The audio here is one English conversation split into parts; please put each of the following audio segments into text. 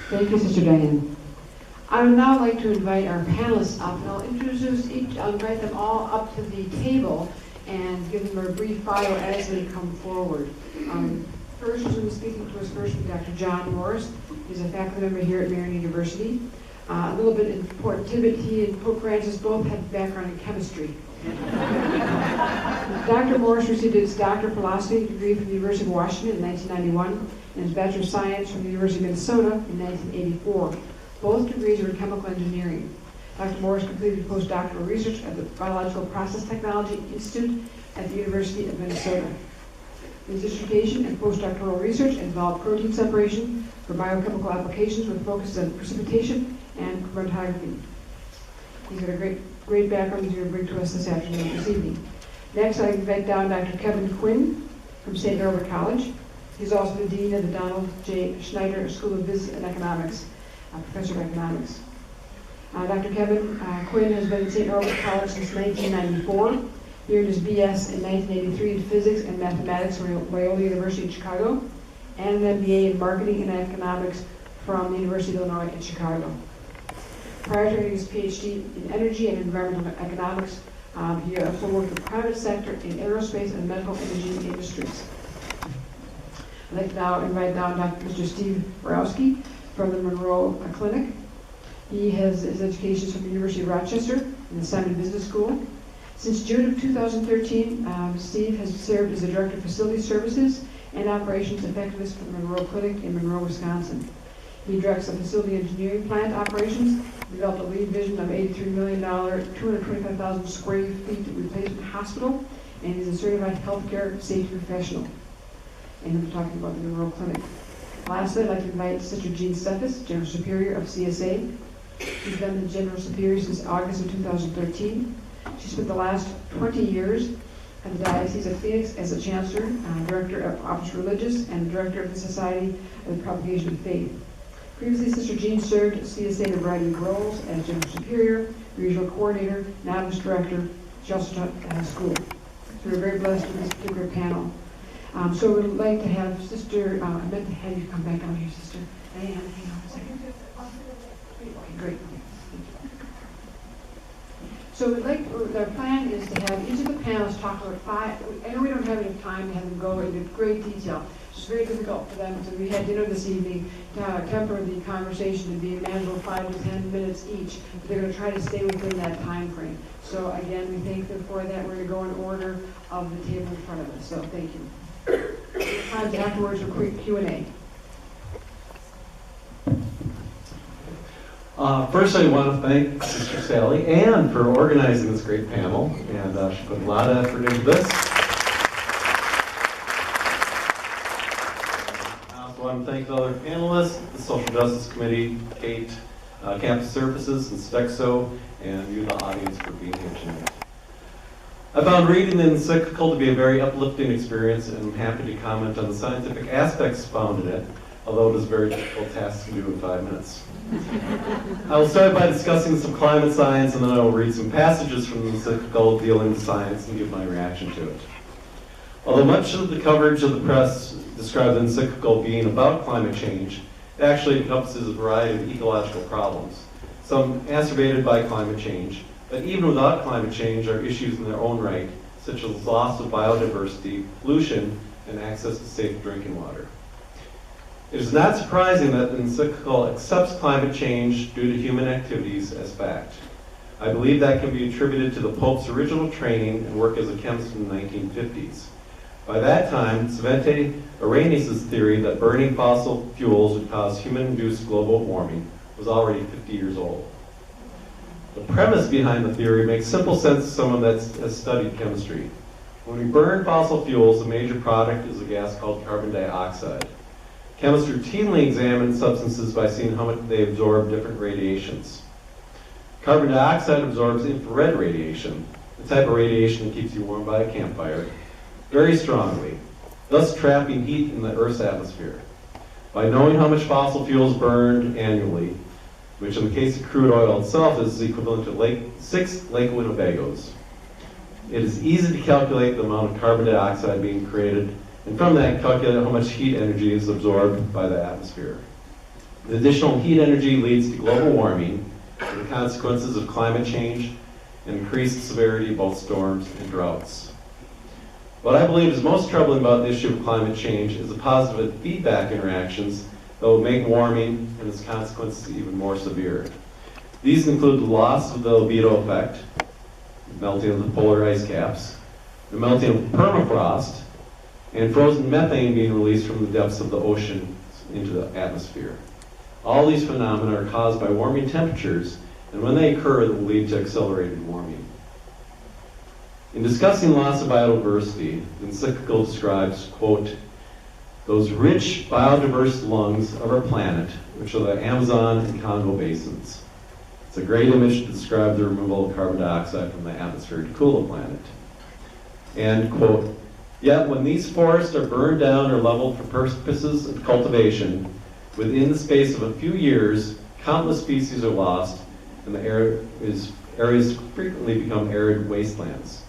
Thank you, Sister Diane. I would now like to invite our panelists up, and I'll invite them all up to the table and give them a brief bio as they come forward. First, who's going to be speaking to us first will be Dr. John Morris. He's a faculty member here at Marian University. A little bit important tidbit, he and Pope Francis both have a background in chemistry. Dr. Morris received his Doctor of Philosophy degree from the University of Washington in 1991 and his Bachelor of Science from the University of Minnesota in 1984. Both degrees were in chemical engineering. Dr. Morris completed postdoctoral research at the Biological Process Technology Institute at the University of Minnesota. His dissertation and postdoctoral research involved protein separation for biochemical applications with focus on precipitation and chromatography. He's got a great background he's going to bring to us this evening. Next, I invite down Dr. Kevin Quinn from St. Norbert College. He's also the Dean of the Donald J. Schneider School of Business and Economics, Professor of Economics. Dr. Kevin Quinn has been at St. Norbert College since 1994. He earned his BS in 1983 in Physics and Mathematics from Loyola University in Chicago, and an MBA in Marketing and Economics from the University of Illinois in Chicago. Prior to earning his PhD in Energy and Environmental Economics, he also worked in the private sector in aerospace and medical imaging industries. I'd like to now invite down Mr. Steve Borowski from the Monroe Clinic. He has his education from the University of Rochester and the Simon Business School. Since June of 2013, Steve has served as the Director of Facility Services and Operations Effectiveness for the Monroe Clinic in Monroe, Wisconsin. He directs the facility engineering plant operations, developed a lead vision of $83 million, 225,000 square feet replacement hospital, and he's a certified healthcare safety professional. And we're talking about the Monroe Clinic. Lastly, I'd like to invite Sister Jean Steffes, General Superior of CSA. She's been the General Superior since August of 2013. She spent the last 20 years at the Diocese of Phoenix as a Chancellor, Director of Office Religious, and Director of the Society of the Propagation of Faith. Previously, Sister Jean served at CSA in a variety of roles as General Superior, Regional Coordinator, Novice Director. She also taught school. So we're very blessed with this particular panel. So we'd like to have Sister, I meant to have you come back down here, Sister Diane. Hang on a second. Okay, great. So we'd like, our plan is to have each of the panelists talk about I know we don't have any time to have them go into great detail. It's very difficult for them, so we had dinner this evening to temper the conversation to be a manageable 5 to 10 minutes each. But they're going to try to stay within that time frame. So again, we thank them for that. We're going to go in order of the table in front of us. So thank you. Times afterwards for quick Q&A. First, I want to thank Sister Sally Ann for organizing this great panel, and she put a lot of effort into this. I also want to thank the other panelists, the Social Justice Committee, Kate, Campus Services, and Stexo, and you, the audience, for being here tonight. I found reading the encyclical to be a very uplifting experience, and I'm happy to comment on the scientific aspects found in it, although it is a very difficult task to do in 5 minutes. I will start by discussing some climate science, and then I will read some passages from the encyclical dealing with science and give my reaction to it. Although much of the coverage of the press described the encyclical being about climate change, it actually encompasses a variety of ecological problems, some exacerbated by climate change, but even without climate change are issues in their own right, such as loss of biodiversity, pollution, and access to safe drinking water. It is not surprising that the encyclical accepts climate change due to human activities as fact. I believe that can be attributed to the Pope's original training and work as a chemist in the 1950s. By that time, Svante Arrhenius' theory that burning fossil fuels would cause human-induced global warming was already 50 years old. The premise behind the theory makes simple sense to someone that has studied chemistry. When we burn fossil fuels, the major product is a gas called carbon dioxide. Chemists routinely examine substances by seeing how much they absorb different radiations. Carbon dioxide absorbs infrared radiation, the type of radiation that keeps you warm by a campfire, very strongly, thus trapping heat in the Earth's atmosphere. By knowing how much fossil fuel is burned annually, which in the case of crude oil itself is equivalent to 6 Lake Winnebagos, it is easy to calculate the amount of carbon dioxide being created, and from that calculate how much heat energy is absorbed by the atmosphere. The additional heat energy leads to global warming, and the consequences of climate change, and increased severity of both storms and droughts. What I believe is most troubling about the issue of climate change is the positive feedback interactions that will make warming and its consequences even more severe. These include the loss of the albedo effect, the melting of the polar ice caps, the melting of permafrost, and frozen methane being released from the depths of the ocean into the atmosphere. All these phenomena are caused by warming temperatures, and when they occur, they will lead to accelerated warming. In discussing loss of biodiversity, the encyclical describes, quote, those rich biodiverse lungs of our planet, which are the Amazon and Congo basins. It's a great image to describe the removal of carbon dioxide from the atmosphere to cool the planet. And, quote, yet when these forests are burned down or leveled for purposes of cultivation, within the space of a few years, countless species are lost, and the areas frequently become arid wastelands.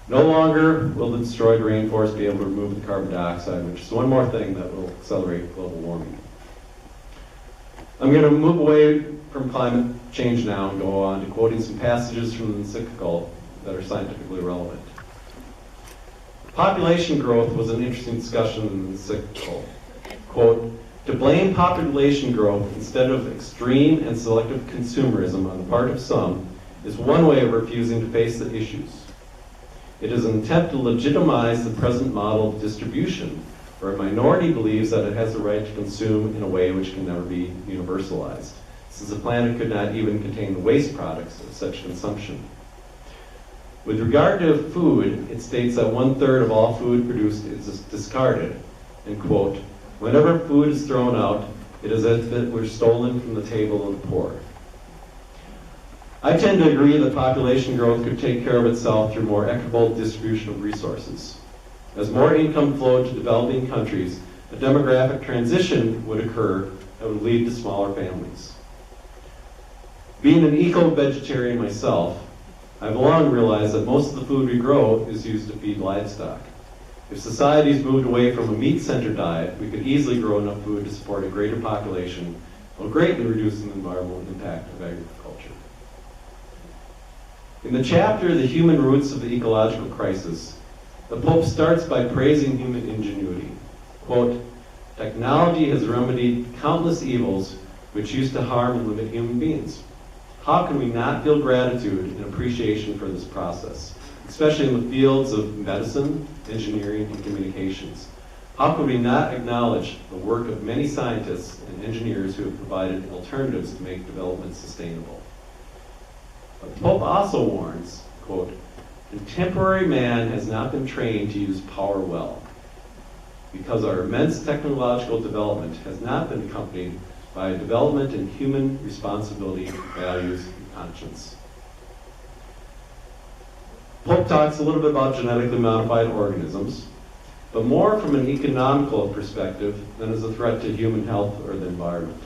No longer will the destroyed rainforest be able to remove the carbon dioxide, which is one more thing that will accelerate global warming. I'm going to move away from climate change now and go on to quoting some passages from the encyclical that are scientifically relevant. Population growth was an interesting discussion in the encyclical. Quote, to blame population growth instead of extreme and selective consumerism on the part of some is one way of refusing to face the issues. It is an attempt to legitimize the present model of distribution, where a minority believes that it has the right to consume in a way which can never be universalized, since the planet could not even contain the waste products of such consumption. With regard to food, it states that 1/3 of all food produced is discarded, and quote, whenever food is thrown out, it is as if it were stolen from the table of the poor. I tend to agree that population growth could take care of itself through more equitable distribution of resources. As more income flowed to developing countries, a demographic transition would occur that would lead to smaller families. Being an eco-vegetarian myself, I've long realized that most of the food we grow is used to feed livestock. If societies moved away from a meat-centered diet, we could easily grow enough food to support a greater population while greatly reducing the environmental impact of agriculture. In the chapter, The Human Roots of the Ecological Crisis, the Pope starts by praising human ingenuity. Quote, technology has remedied countless evils which used to harm and limit human beings. How can we not feel gratitude and appreciation for this process, especially in the fields of medicine, engineering, and communications? How could we not acknowledge the work of many scientists and engineers who have provided alternatives to make development sustainable? But the Pope also warns, quote, contemporary man has not been trained to use power well, because our immense technological development has not been accompanied by a development in human responsibility, values, and conscience. Pope talks a little bit about genetically modified organisms, but more from an economical perspective than as a threat to human health or the environment.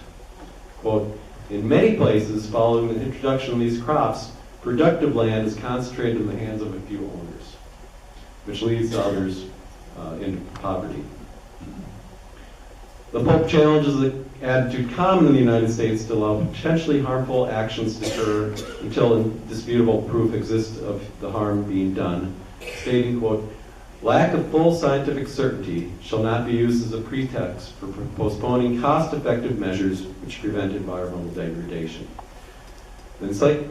Quote, in many places, following the introduction of these crops, productive land is concentrated in the hands of a few owners, which leads to others into poverty. The Pope challenges the attitude common in the United States to allow potentially harmful actions to occur until indisputable proof exists of the harm being done, stating, quote, lack of full scientific certainty shall not be used as a pretext for postponing cost-effective measures which prevent environmental degradation. The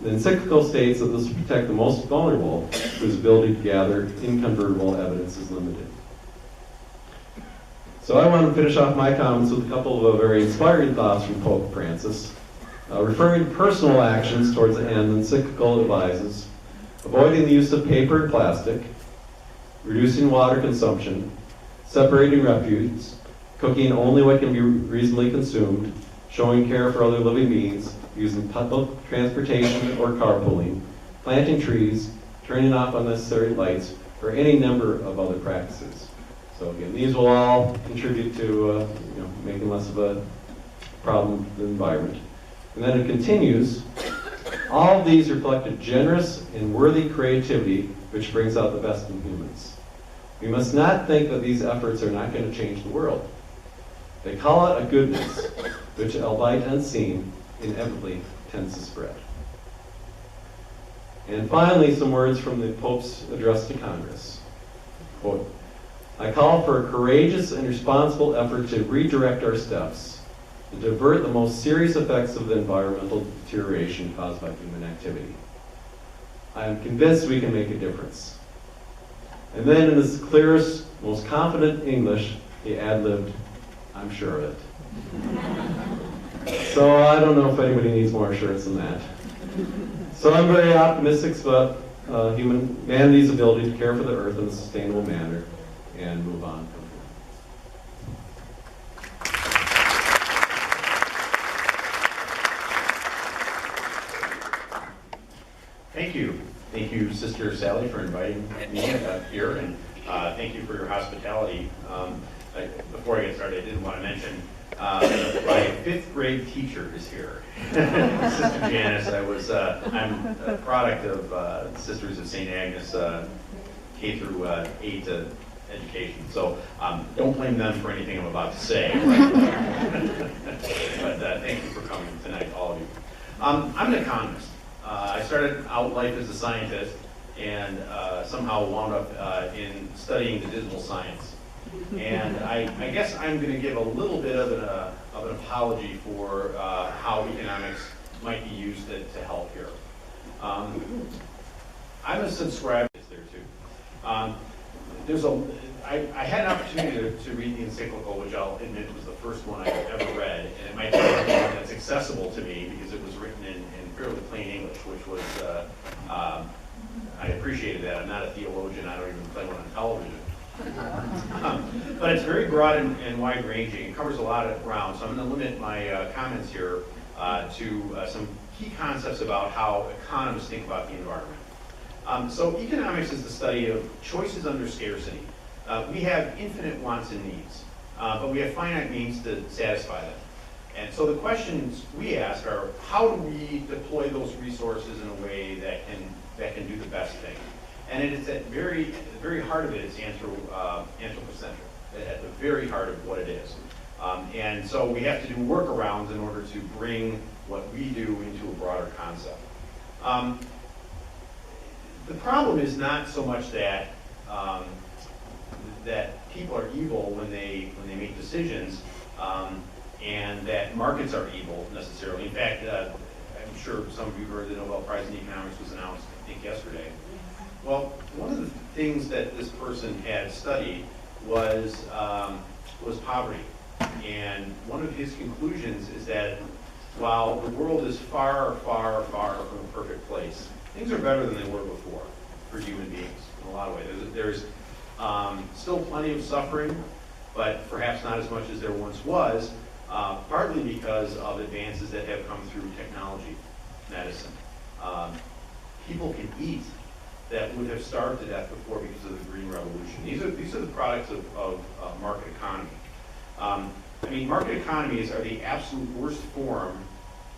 encyclical states that this will protect the most vulnerable, whose ability to gather incontrovertible evidence is limited. So I want to finish off my comments with a couple of very inspiring thoughts from Pope Francis. Referring to personal actions towards the end, the encyclical advises avoiding the use of paper and plastic, reducing water consumption, separating refuse, cooking only what can be reasonably consumed, showing care for other living beings, using public transportation or carpooling, planting trees, turning off unnecessary lights, or any number of other practices. So again, these will all contribute to making less of a problem for the environment. And then it continues, all of these reflect a generous and worthy creativity which brings out the best in humans. We must not think that these efforts are not going to change the world. They call out a goodness, which, albeit unseen, inevitably tends to spread. And finally, some words from the Pope's address to Congress. Quote, I call for a courageous and responsible effort to redirect our steps and to avert the most serious effects of the environmental deterioration caused by human activity. I am convinced we can make a difference. And then in his clearest, most confident English, he ad-libbed, I'm sure of it. So I don't know if anybody needs more assurance than that. So I'm very optimistic about humanity's ability to care for the earth in a sustainable manner and move on from here. Thank you. Thank you, Sister Sally, for inviting me up here, and thank you for your hospitality. Before I get started, I did want to mention my 5th grade teacher is here. Sister Janice. I'm a product of Sisters of St. Agnes K through 8 education. So don't blame them for anything I'm about to say. But thank you for coming tonight, all of you. I'm an economist. I started out life as a scientist and somehow wound up in studying the dismal science. And I guess I'm going to give a little bit of an apology for how economics might be used to help here. I'm a subscriber there too. I had an opportunity to read the encyclical, which I'll admit was the first one I've ever read, and it might be one that's accessible to me because it was written in fairly plain English, which was, I appreciated that. I'm not a theologian, I don't even play one on television. But it's very broad and wide-ranging. It covers a lot of ground, so I'm going to limit my comments here to some key concepts about how economists think about the environment. So economics is the study of choices under scarcity. We have infinite wants and needs, but we have finite means to satisfy them. And so the questions we ask are, how do we deploy those resources in a way that can do the best thing? And it is at the very heart of it, it's anthropocentric, at the very heart of what it is. And so we have to do workarounds in order to bring what we do into a broader concept. The problem is not so much that that people are evil when they make decisions, and that markets are evil necessarily. In fact, I'm sure some of you heard the Nobel Prize in Economics was announced, I think, yesterday. Well, one of the things that this person had studied was poverty, and one of his conclusions is that while the world is far, far, far from a perfect place, things are better than they were before for human beings in a lot of ways. There's still plenty of suffering, but perhaps not as much as there once was, partly because of advances that have come through technology, medicine. People can eat that would have starved to death before because of the Green Revolution. These are the products of market economy. I mean, market economies are the absolute worst form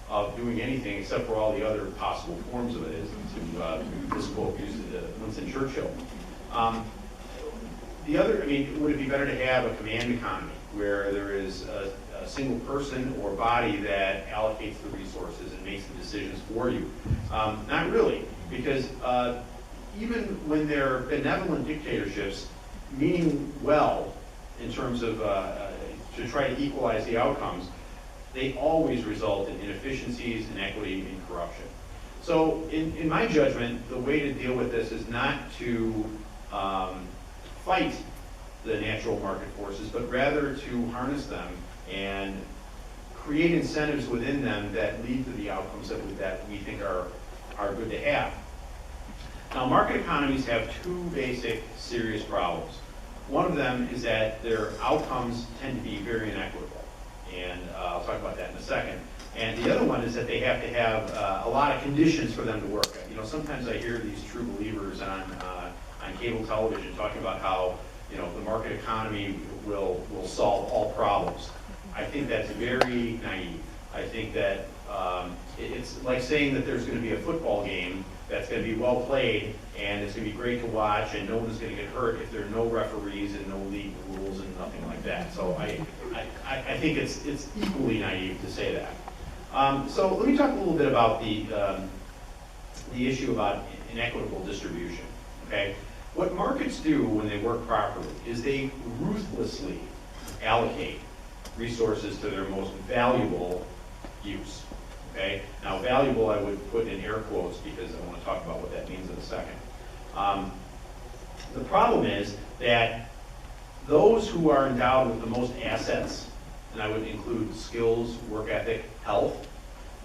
of doing anything except for all the other possible forms of it, is to this quote used Winston Churchill. Would it be better to have a command economy where there is a single person or body that allocates the resources and makes the decisions for you? Not really, because even when they're benevolent dictatorships, meaning well in terms of to try to equalize the outcomes, they always result in inefficiencies, inequity, and corruption. So in my judgment, the way to deal with this is not to fight the natural market forces, but rather to harness them and create incentives within them that lead to the outcomes that we think are good to have. Now, market economies have two basic serious problems. One of them is that their outcomes tend to be very inequitable, and I'll talk about that in a second. And the other one is that they have to have a lot of conditions for them to work. You know, sometimes I hear these true believers on cable television talking about how, you know, the market economy will solve all problems. I think that's very naive. I think that it's like saying that there's going to be a football game that's going to be well played and it's going to be great to watch and no one's going to get hurt if there are no referees and no league rules and nothing like that. So I think it's equally naive to say that. So let me talk a little bit about the issue about inequitable distribution. Okay, what markets do when they work properly is they ruthlessly allocate resources to their most valuable use. Okay, now valuable I would put in air quotes because I want to talk about what that means in a second. The problem is that those who are endowed with the most assets, and I would include skills, work ethic, health,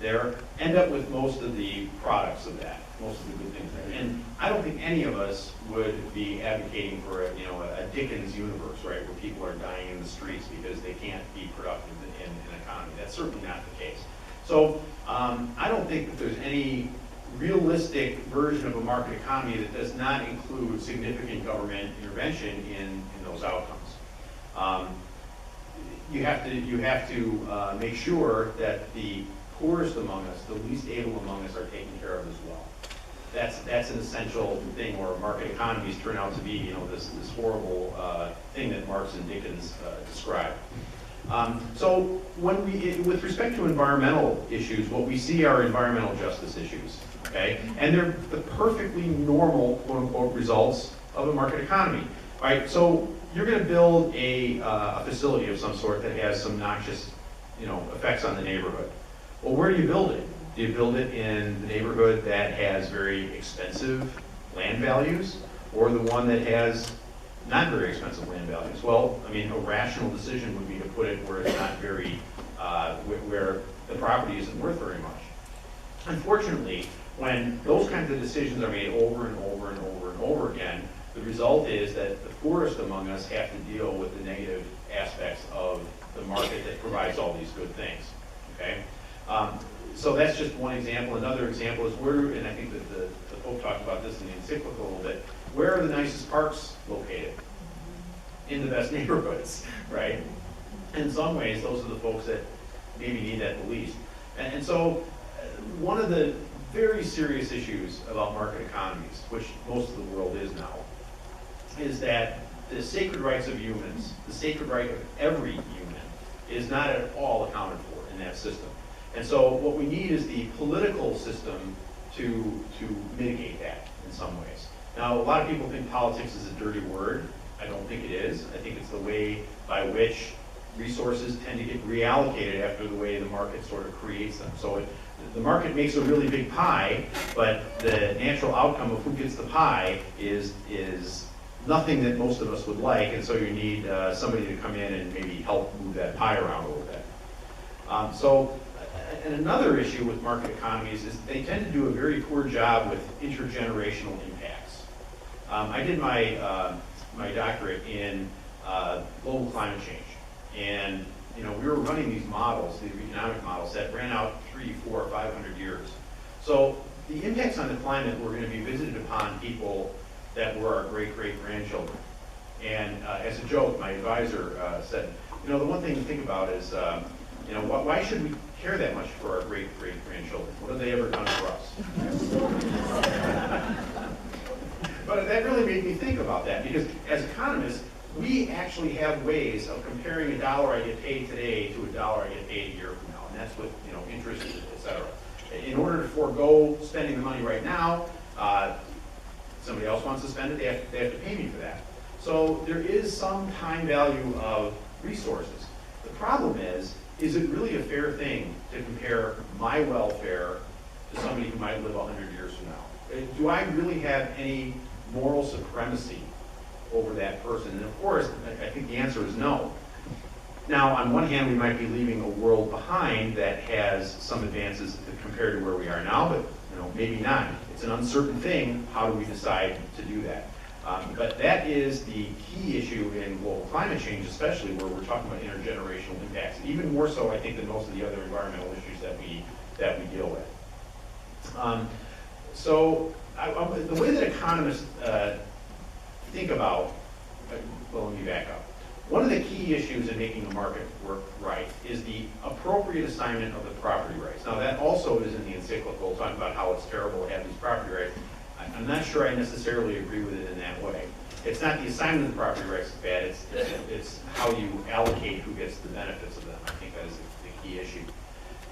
there end up with most of the products of that, most of the good things there. And I don't think any of us would be advocating for a Dickens universe, right, where people are dying in the streets because they can't be productive in an economy. That's certainly not the case. So I don't think that there's any realistic version of a market economy that does not include significant government intervention in those outcomes. You have to make sure that the poorest among us, the least able among us, are taken care of as well. That's an essential thing, or market economies turn out to be, this horrible thing that Marx and Dickens described. So with respect to environmental issues, what we see are environmental justice issues, okay? And they're the perfectly normal, quote unquote, results of a market economy, right? So you're going to build a facility of some sort that has some noxious, effects on the neighborhood. Well, where do you build it? Do you build it in the neighborhood that has very expensive land values, or the one that has not very expensive land values? Well, I mean, a rational decision would be to put it where it's not very, where the property isn't worth very much. Unfortunately, when those kinds of decisions are made over and over and over and over again, the result is that the poorest among us have to deal with the negative aspects of the market that provides all these good things, okay? So that's just one example. Another example is where, and I think that the Pope talked about this in the encyclical a little bit, where are the nicest parks located? In the best neighborhoods, right? In some ways, those are the folks that maybe need that the least. And so one of the very serious issues about market economies, which most of the world is now, is that the sacred rights of humans, the sacred right of every human, is not at all accounted for in that system. And so what we need is the political system to mitigate that in some ways. Now, a lot of people think politics is a dirty word. I don't think it is. I think it's the way by which resources tend to get reallocated after the way the market sort of creates them. So the market makes a really big pie, but the natural outcome of who gets the pie is nothing that most of us would like, and so you need somebody to come in and maybe help move that pie around a little bit. And another issue with market economies is they tend to do a very poor job with intergenerational impacts. I did my doctorate in global climate change, and we were running these models, these economic models that ran out 300, 400, 500 years. So the impacts on the climate were going to be visited upon people that were our great-great-grandchildren. And as a joke, my advisor said, the one thing to think about is, why should we care that much for our great-great-grandchildren? What have they ever done for us? But that really made me think about that, because as economists, we actually have ways of comparing $1 I get paid today to $1 I get paid a year from now, and that's with interest, et cetera. In order to forego spending the money right now, somebody else wants to spend it, they have to pay me for that. So there is some time value of resources. The problem is it really a fair thing to compare my welfare to somebody who might live 100 years from now? Do I really have any moral supremacy over that person? And of course, I think the answer is no. Now, on one hand, we might be leaving a world behind that has some advances compared to where we are now, but maybe not. It's an uncertain thing. How do we decide to do that? But that is the key issue in global climate change, especially where we're talking about intergenerational impacts. Even more so, I think, than most of the other environmental issues that we deal with. The way that economists think about, well, let me back up. One of the key issues in making the market work right is the appropriate assignment of the property rights. Now, that also is in the encyclical, talking about how it's terrible to have these property rights. I'm not sure I necessarily agree with it in that way. It's not the assignment of the property rights that's bad, it's how you allocate who gets the benefits of them. I think that is the key issue.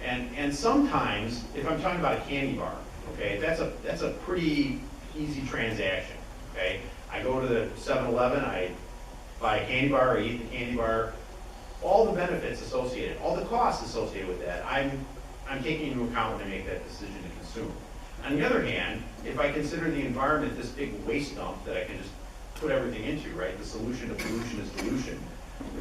And sometimes, if I'm talking about a candy bar, okay, that's a pretty easy transaction, okay? I go to the 7-Eleven, I buy a candy bar, I eat the candy bar, all the benefits associated, all the costs associated with that, I'm taking into account when I make that decision to consume. On the other hand, if I consider the environment this big waste dump that I can just put everything into, right, the solution to pollution is dilution,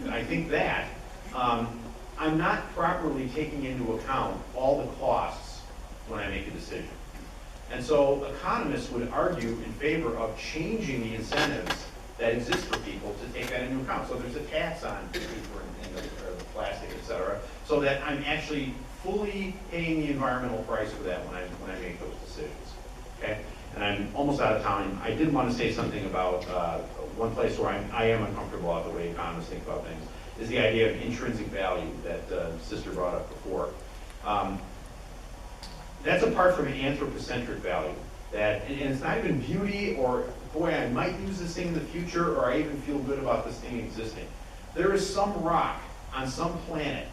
I think that I'm not properly taking into account all the costs when I make a decision. And so economists would argue in favor of changing the incentives that exist for people to take that into account. So there's a tax on paper and the plastic, et cetera, so that I'm actually fully paying the environmental price for that when I make those decisions. Okay? And I'm almost out of time. I did want to say something about one place where I am uncomfortable about the way economists think about things, is the idea of intrinsic value that Sister brought up before. That's apart from an anthropocentric value. And it's not even beauty or, boy, I might use this thing in the future, or I even feel good about this thing existing. There is some rock on some planet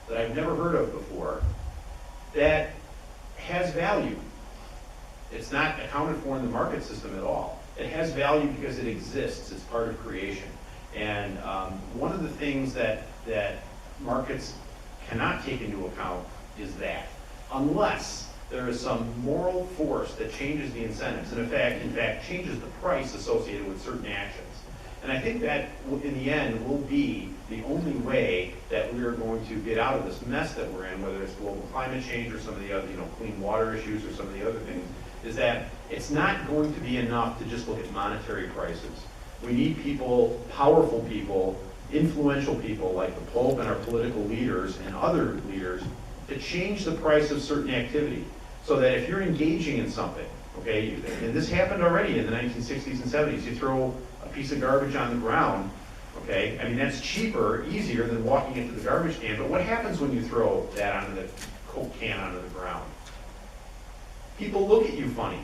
that I've never heard of before that has value. It's not accounted for in the market system at all. It has value because it exists. It's part of creation. And one of the things that markets cannot take into account is that, unless there is some moral force that changes the incentives, and in fact changes the price associated with certain actions. And I think that in the end will be the only way that we are going to get out of this mess that we're in, whether it's global climate change or some of the other, clean water issues or some of the other things, is that it's not going to be enough to just look at monetary prices. We need people, powerful people, influential people like the Pope and our political leaders and other leaders to change the price of certain activity. So that if you're engaging in something, okay, and this happened already in the 1960s and 70s, you throw a piece of garbage on the ground, okay, I mean that's cheaper, easier than walking into the garbage can, but what happens when you throw that onto the Coke can onto the ground? People look at you funny,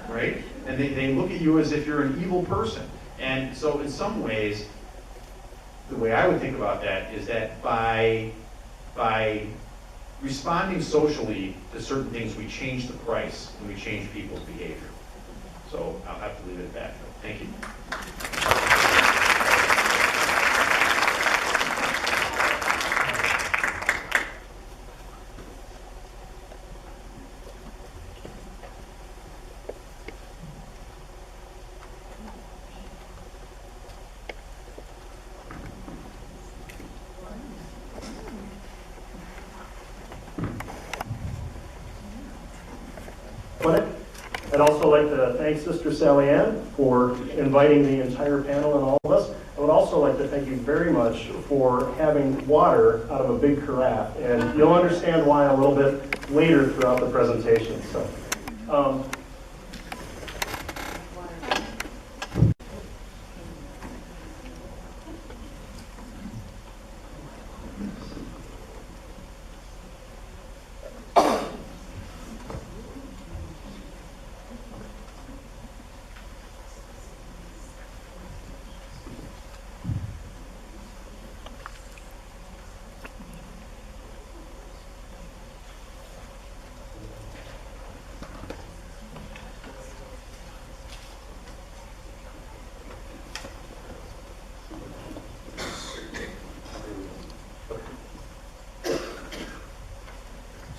right? And they look at you as if you're an evil person. And so in some ways, the way I would think about that is that by responding socially to certain things, we change the price and we change people's behavior. So I'll have to leave it at that. Thank you. Clinic. I'd also like to thank Sister Sally Ann for inviting the entire panel and all of us. I would also like to thank you very much for having water out of a big carafe, and you'll understand why a little bit later throughout the presentation. So,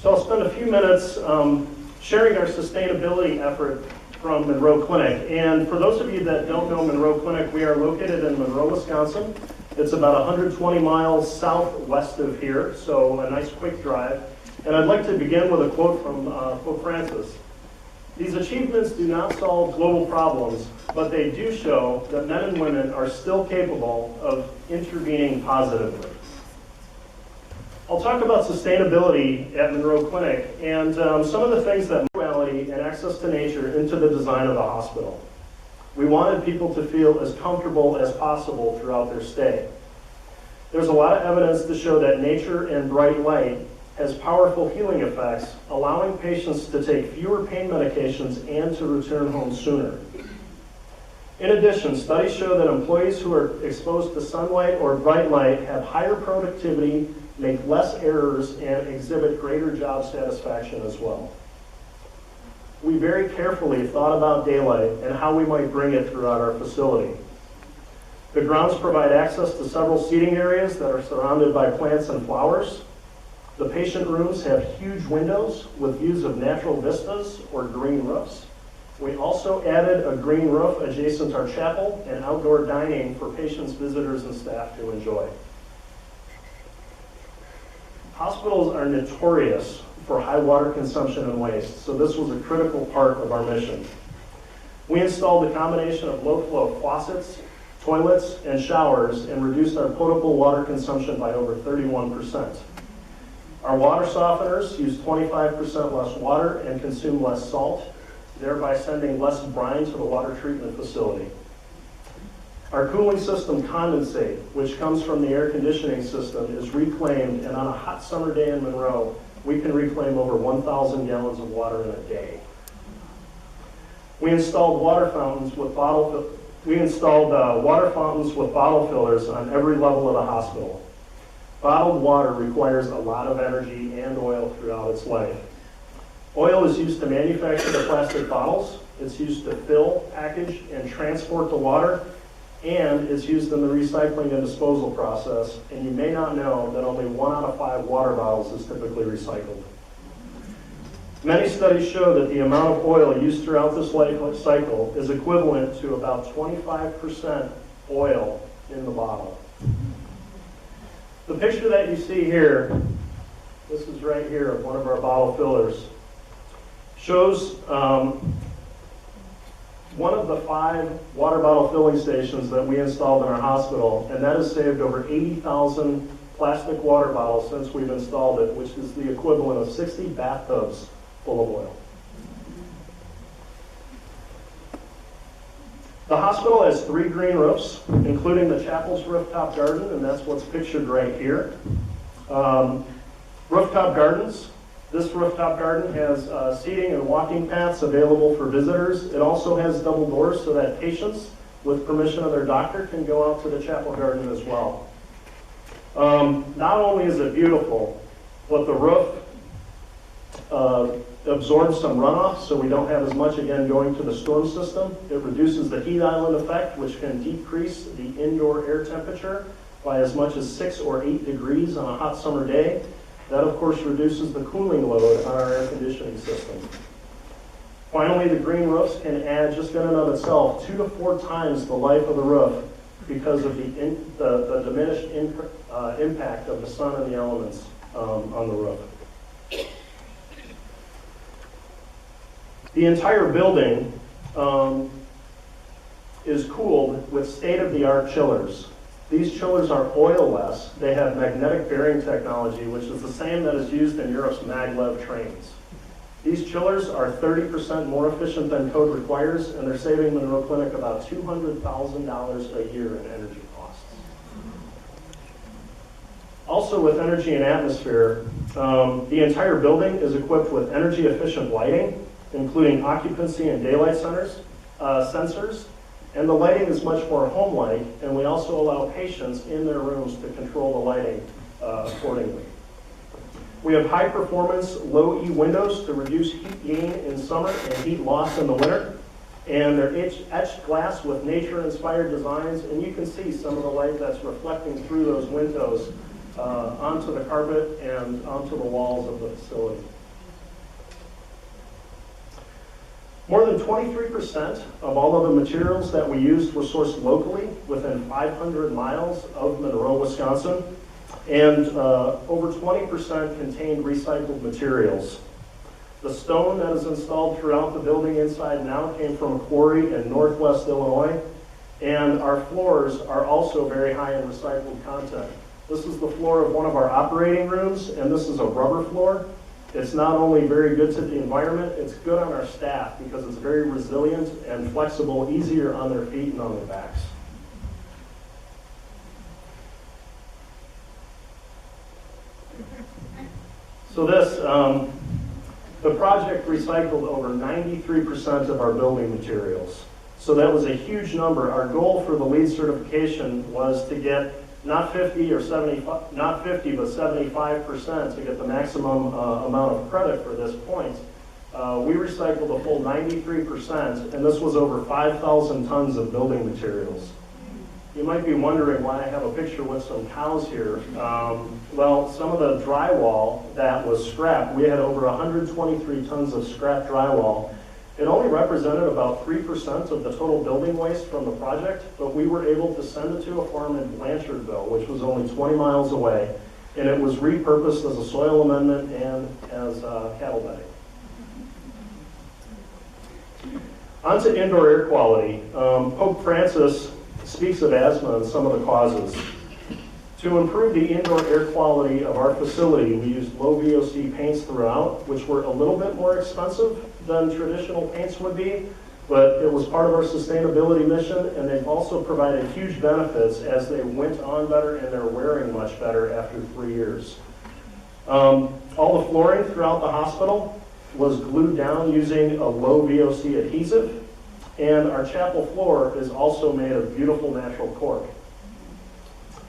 So I'll spend a few minutes sharing our sustainability effort from Monroe Clinic. And for those of you that don't know Monroe Clinic, we are located in Monroe, Wisconsin. It's about 120 miles southwest of here, so a nice quick drive. And I'd like to begin with a quote from Pope Francis. These achievements do not solve global problems, but they do show that men and women are still capable of intervening positively. I'll talk about sustainability at Monroe Clinic and some of the things that morality and access to nature into the design of the hospital. We wanted people to feel as comfortable as possible throughout their stay. There's a lot of evidence to show that nature and bright light has powerful healing effects, allowing patients to take fewer pain medications and to return home sooner. In addition, studies show that employees who are exposed to sunlight or bright light have higher productivity, make less errors, and exhibit greater job satisfaction as well. We very carefully thought about daylight and how we might bring it throughout our facility. The grounds provide access to several seating areas that are surrounded by plants and flowers. The patient rooms have huge windows with views of natural vistas or green roofs. We also added a green roof adjacent to our chapel and outdoor dining for patients, visitors, and staff to enjoy. Hospitals are notorious for high water consumption and waste, so this was a critical part of our mission. We installed a combination of low-flow faucets, toilets, and showers, and reduced our potable water consumption by over 31%. Our water softeners use 25% less water and consume less salt, thereby sending less brine to the water treatment facility. Our cooling system condensate, which comes from the air conditioning system, is reclaimed, and on a hot summer day in Monroe, we can reclaim over 1,000 gallons of water in a day. We installed water fountains with bottle fillers on every level of the hospital. Bottled water requires a lot of energy and oil throughout its life. Oil is used to manufacture the plastic bottles. It's used to fill, package, and transport the water, and it's used in the recycling and disposal process. And you may not know that only 1 out of 5 water bottles is typically recycled. Many studies show that the amount of oil used throughout this life cycle is equivalent to about 25% oil in the bottle. The picture that you see here, this is right here of one of our bottle fillers, shows one of the 5 water bottle filling stations that we installed in our hospital, and that has saved over 80,000 plastic water bottles since we've installed it, which is the equivalent of 60 bathtubs full of oil. The hospital has 3 green roofs, including the chapel's rooftop garden, and that's what's pictured right here. Rooftop gardens. This rooftop garden has seating and walking paths available for visitors. It also has double doors so that patients, with permission of their doctor, can go out to the chapel garden as well. Not only is it beautiful, but the roof absorbs some runoff, so we don't have as much, again, going to the storm system. It reduces the heat island effect, which can decrease the indoor air temperature by as much as 6 or 8 degrees on a hot summer day. That, of course, reduces the cooling load on our air conditioning system. Finally, the green roofs can add, just in and of itself, 2 to 4 times the life of the roof because of the diminished impact of the sun and the elements on the roof. The entire building is cooled with state-of-the-art chillers. These chillers are oil-less. They have magnetic bearing technology, which is the same that is used in Europe's maglev trains. These chillers are 30% more efficient than code requires, and they're saving Monroe Clinic about $200,000 a year in energy costs. Also with energy and atmosphere, the entire building is equipped with energy-efficient lighting, including occupancy and daylight sensors, and the lighting is much more home-like, and we also allow patients in their rooms to control the lighting accordingly. We have high-performance, low-E windows to reduce heat gain in summer and heat loss in the winter, and they're etched glass with nature-inspired designs, and you can see some of the light that's reflecting through those windows onto the carpet and onto the walls of the facility. More than 23% of all of the materials that we used were sourced locally within 500 miles of Monroe, Wisconsin, and over 20% contained recycled materials. The stone that is installed throughout the building inside and out came from a quarry in Northwest Illinois, and our floors are also very high in recycled content. This is the floor of one of our operating rooms, and this is a rubber floor. It's not only very good to the environment, it's good on our staff because it's very resilient and flexible, easier on their feet and on their backs. So the project recycled over 93% of our building materials. So that was a huge number. Our goal for the LEED certification was to get not 50 or 75, not 50, but 75% to get the maximum amount of credit for this point. We recycled a full 93%, and this was over 5,000 tons of building materials. You might be wondering why I have a picture with some cows here. Well, some of the drywall that was scrapped, we had over 123 tons of scrap drywall. It only represented about 3% of the total building waste from the project, but we were able to send it to a farm in Blanchardville, which was only 20 miles away, and it was repurposed as a soil amendment and as cattle bedding. On to indoor air quality. Pope Francis speaks of asthma and some of the causes. To improve the indoor air quality of our facility, we used low VOC paints throughout, which were a little bit more expensive than traditional paints would be, but it was part of our sustainability mission, and they've also provided huge benefits as they went on better and they're wearing much better after 3 years. All the flooring throughout the hospital was glued down using a low VOC adhesive, and our chapel floor is also made of beautiful natural cork.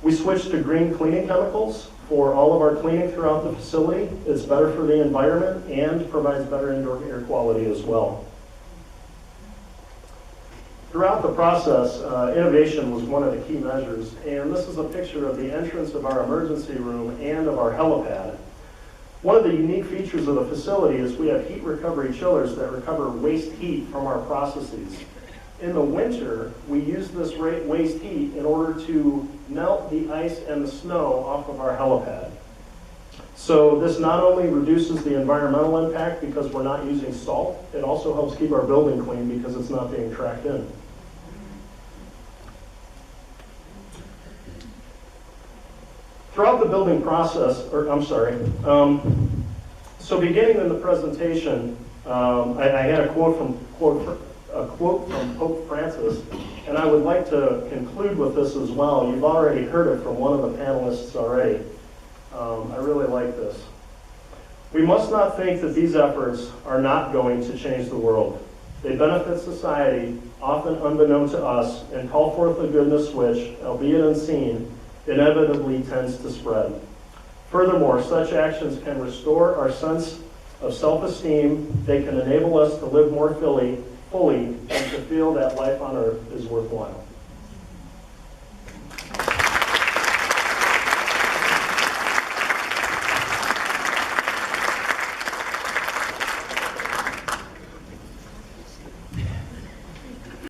We switched to green cleaning chemicals for all of our cleaning throughout the facility. It's better for the environment and provides better indoor air quality as well. Throughout the process, innovation was one of the key measures, and this is a picture of the entrance of our emergency room and of our helipad. One of the unique features of the facility is we have heat recovery chillers that recover waste heat from our processes. In the winter, we use this waste heat in order to melt the ice and the snow off of our helipad. So this not only reduces the environmental impact because we're not using salt, it also helps keep our building clean because it's not being tracked in. Throughout the building process, so beginning in the presentation, I had a quote from Pope Francis, and I would like to conclude with this as well. You've already heard it from one of the panelists already. I really like this. We must not think that these efforts are not going to change the world. They benefit society, often unbeknown to us, and call forth a goodness which, albeit unseen, inevitably tends to spread. Furthermore, such actions can restore our sense of self-esteem. They can enable us to live more fully and to feel that life on earth is worthwhile.